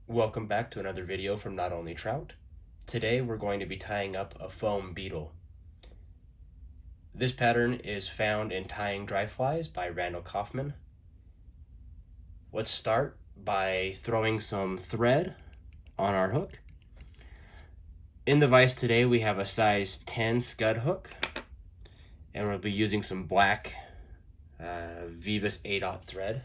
Welcome back to another video from Not Only Trout. Today we're going to be tying up a foam beetle. This pattern is found in Tying Dry Flies by Randall Kaufman. Let's start by throwing some thread on our hook. In the vise today we have a size 10 scud hook, and we'll be using some black Vivus 8/0 thread.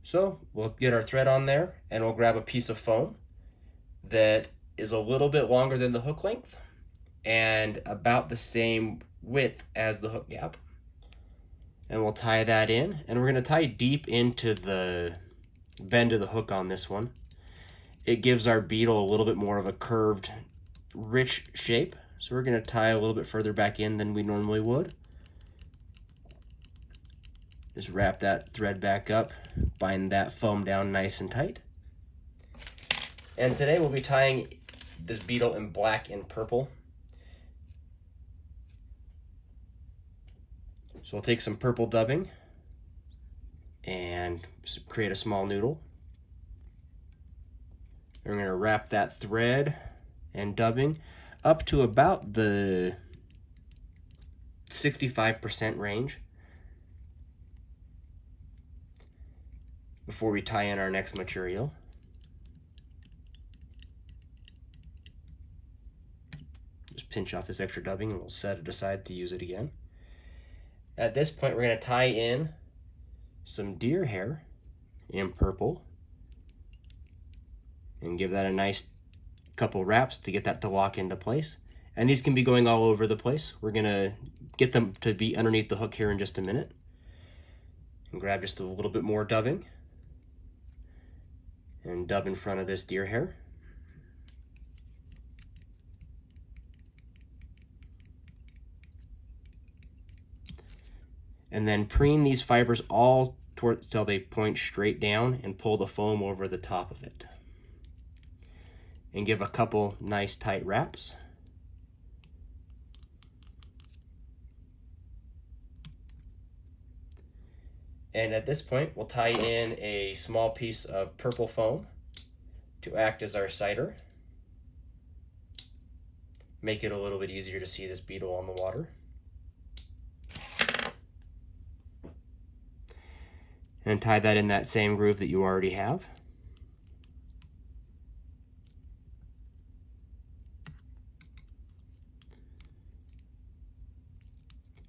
So we'll get our thread on there and we'll grab a piece of foam that is a little bit longer than the hook length and about the same width as the hook gap. And we'll tie that in, and we're going to tie deep into the bend of the hook on this one. It gives our beetle a little bit more of a curved, rich shape. So we're going to tie a little bit further back in than we normally would. Just wrap that thread back up, bind that foam down nice and tight. And today we'll be tying this beetle in black and purple. So we'll take some purple dubbing and create a small noodle. We're going to wrap that thread and dubbing up to about the 65% range before we tie in our next material. Just pinch off this extra dubbing and we'll set it aside to use it again. At this point, we're going to tie in some deer hair in purple and give that a nice couple wraps to get that to lock into place. And these can be going all over the place. We're going to get them to be underneath the hook here in just a minute. And grab just a little bit more dubbing and dub in front of this deer hair. And then preen these fibers all towards till they point straight down and pull the foam over the top of it. And give a couple nice tight wraps. And at this point, we'll tie in a small piece of purple foam to act as our cider. Make it a little bit easier to see this beetle on the water. And tie that in that same groove that you already have.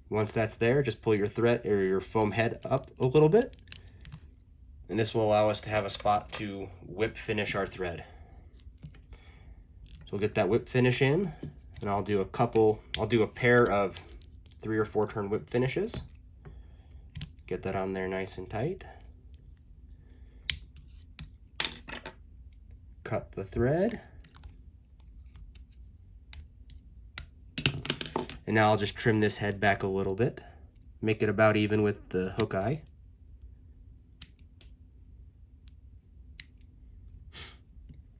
Once that's there, just pull your thread or your foam head up a little bit, and this will allow us to have a spot to whip finish our thread. So we'll get that whip finish in, and I'll do a pair of 3 or 4 turn whip finishes. Get that on there nice and tight. Cut the thread. And now I'll just trim this head back a little bit, make it about even with the hook eye.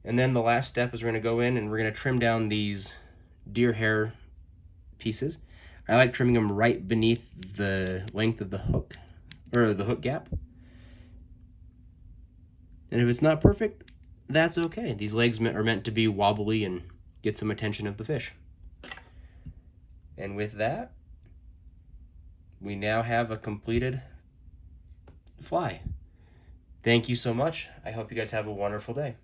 And then the last step is we're going to go in and we're going to trim down these deer hair pieces. I like trimming them right beneath the length of the hook, or the hook gap. And if it's not perfect, that's okay. These legs are meant to be wobbly and get some attention of the fish. And with that, we now have a completed fly. Thank you so much. I hope you guys have a wonderful day.